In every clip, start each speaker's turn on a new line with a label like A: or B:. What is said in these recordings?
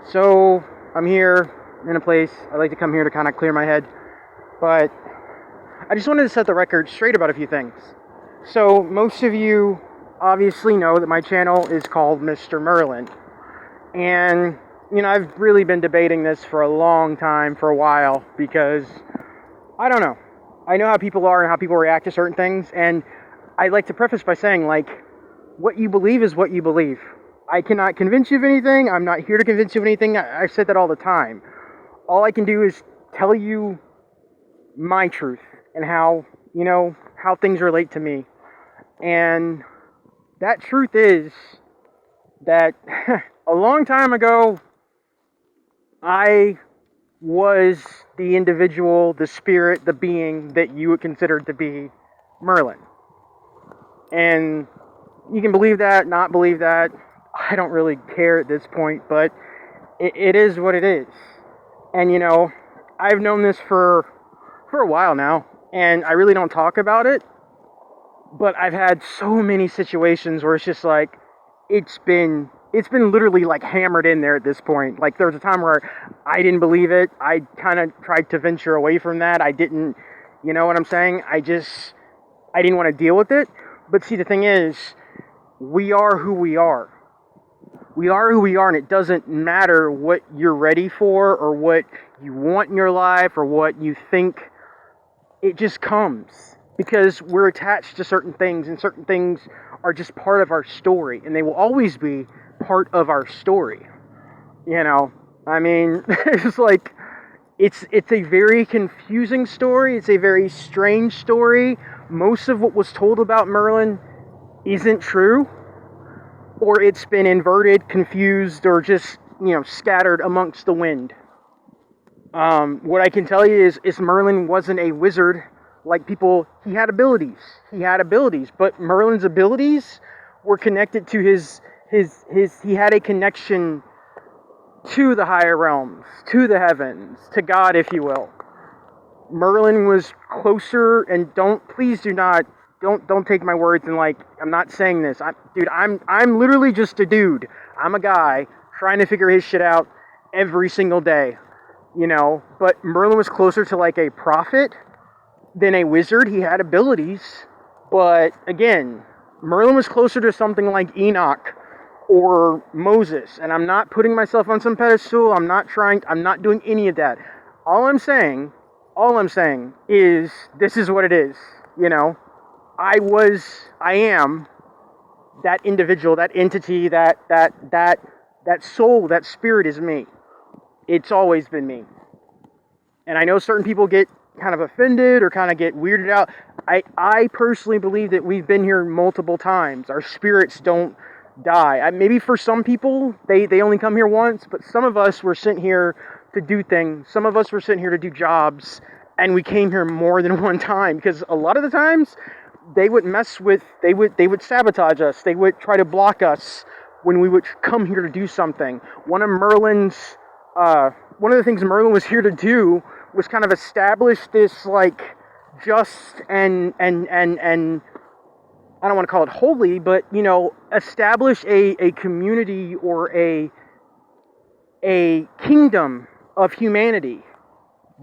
A: So I'm here in a place. I like to come here to kind of clear my head, but I just wanted to set the record straight about a few things. So most of you obviously know that my channel is called Mr. Merlin, and I've really been debating this for a long time, for a while, because I don't know. I know how people are and how people react to certain things, and I like to preface by saying, like, what you believe is what you believe. I cannot convince you of anything. I'm not here to convince you of anything. I've said that all the time. All I can do is tell you my truth and how things relate to me. And that truth is that a long time ago, I was the individual, the spirit, the being that you would consider to be Merlin. And you can believe that, not believe that. I don't really care at this point, but it is what it is. And I've known this for a while now, and I really don't talk about it. But I've had so many situations where it's just like it's been literally like hammered in there at this point. Like there was a time where I didn't believe it. I kind of tried to venture away from that. I didn't, you know what I'm saying? I didn't want to deal with it. But see, the thing is, we are who we are. We are who we are, and it doesn't matter what you're ready for or what you want in your life or what you think. It just comes because we're attached to certain things, and certain things are just part of our story, and they will always be part of our story. I mean, it's like it's a very confusing story. It's a very strange story. Most of what was told about Merlin isn't true, or it's been inverted, confused, or just scattered amongst the wind. What I can tell you is Merlin wasn't a wizard like people. He had abilities, but Merlin's abilities were connected to his he had a connection to the higher realms, to the heavens, to God, if you will. Merlin was closer, and please do not don't take my words and like I'm not saying this. I'm literally just a dude. I'm a guy trying to figure his shit out every single day. But Merlin was closer to like a prophet than a wizard. He had abilities, but again, Merlin was closer to something like Enoch or Moses. And I'm not putting myself on some pedestal. I'm not doing any of that. All I'm saying is this is what it is. I am that individual, that entity, that soul, that spirit is me. It's always been me. And I know certain people get kind of offended or kind of get weirded out. I personally believe that we've been here multiple times. Our spirits don't die. Maybe for some people, they only come here once, but some of us were sent here to do things. Some of us were sent here to do jobs, and we came here more than one time, because a lot of the times they would they would sabotage us. They would try to block us when we would come here to do something. One of the things Merlin was here to do was kind of establish this like just and I don't want to call it holy, but establish a community or a kingdom of humanity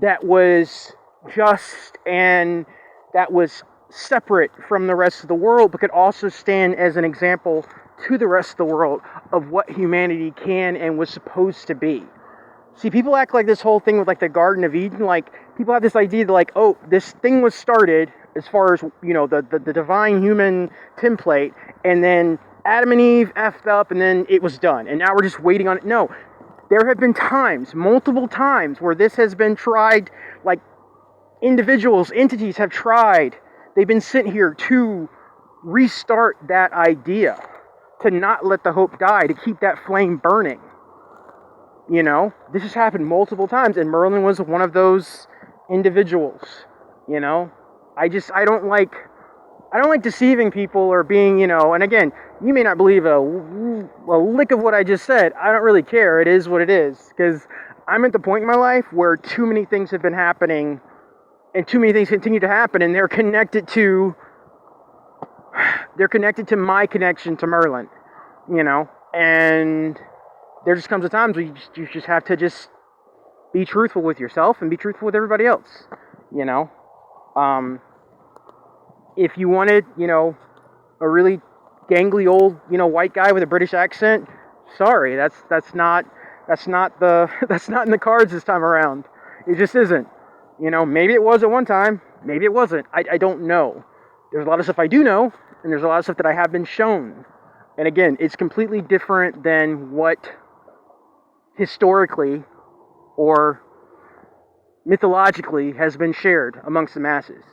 A: that was just and that was separate from the rest of the world, but could also stand as an example to the rest of the world of what humanity can and was supposed to be. See, people act like this whole thing with like the Garden of Eden, like people have this idea that like, oh, this thing was started as far as, the divine human template, and then Adam and Eve effed up, and then it was done, and now we're just waiting on it. No, there have been times, multiple times, where this has been tried, like individuals, entities have tried. They've been sent here to restart that idea, to not let the hope die, to keep that flame burning. This has happened multiple times, and Merlin was one of those individuals. I don't like deceiving people or being, and again, you may not believe a lick of what I just said. I don't really care. It is what it is, because I'm at the point in my life where too many things have been happening, and too many things continue to happen, and they're connected to my connection to Merlin, and there just comes a time where you just have to just be truthful with yourself and be truthful with everybody else. You know, if you wanted, you know, a really gangly old, you know, white guy with a British accent, sorry, that's not the that's not in the cards this time around. It just isn't. You know, maybe it was at one time, maybe it wasn't. I don't know. There's a lot of stuff I do know, and there's a lot of stuff that I have been shown. And again, it's completely different than what historically or mythologically has been shared amongst the masses.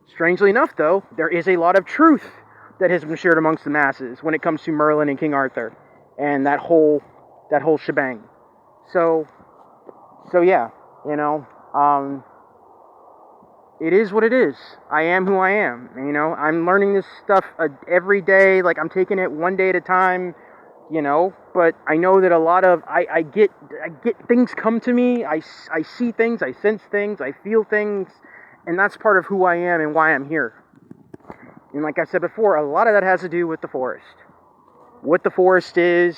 A: Strangely enough, though, there is a lot of truth that has been shared amongst the masses when it comes to Merlin and King Arthur and that whole shebang. So yeah, you know, it is what it is. I am who I am. You know, I'm learning this stuff every day. Like, I'm taking it one day at a time, you know, but I know that a lot of, I get things come to me. I see things, I sense things, I feel things, and that's part of who I am and why I'm here. And like I said before, a lot of that has to do with the forest. What the forest is,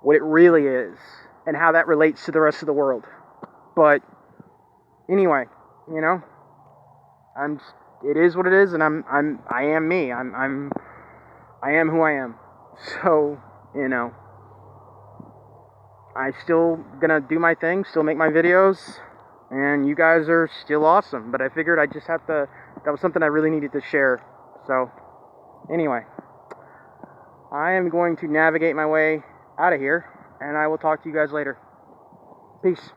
A: what it really is, and how that relates to the rest of the world. But anyway, you know, it is what it is, and I am me. I am who I am. So, you know, I still gonna do my thing, still make my videos, and you guys are still awesome. But I figured I just have to, that was something I really needed to share. So, anyway, I am going to navigate my way out of here, and I will talk to you guys later. Peace.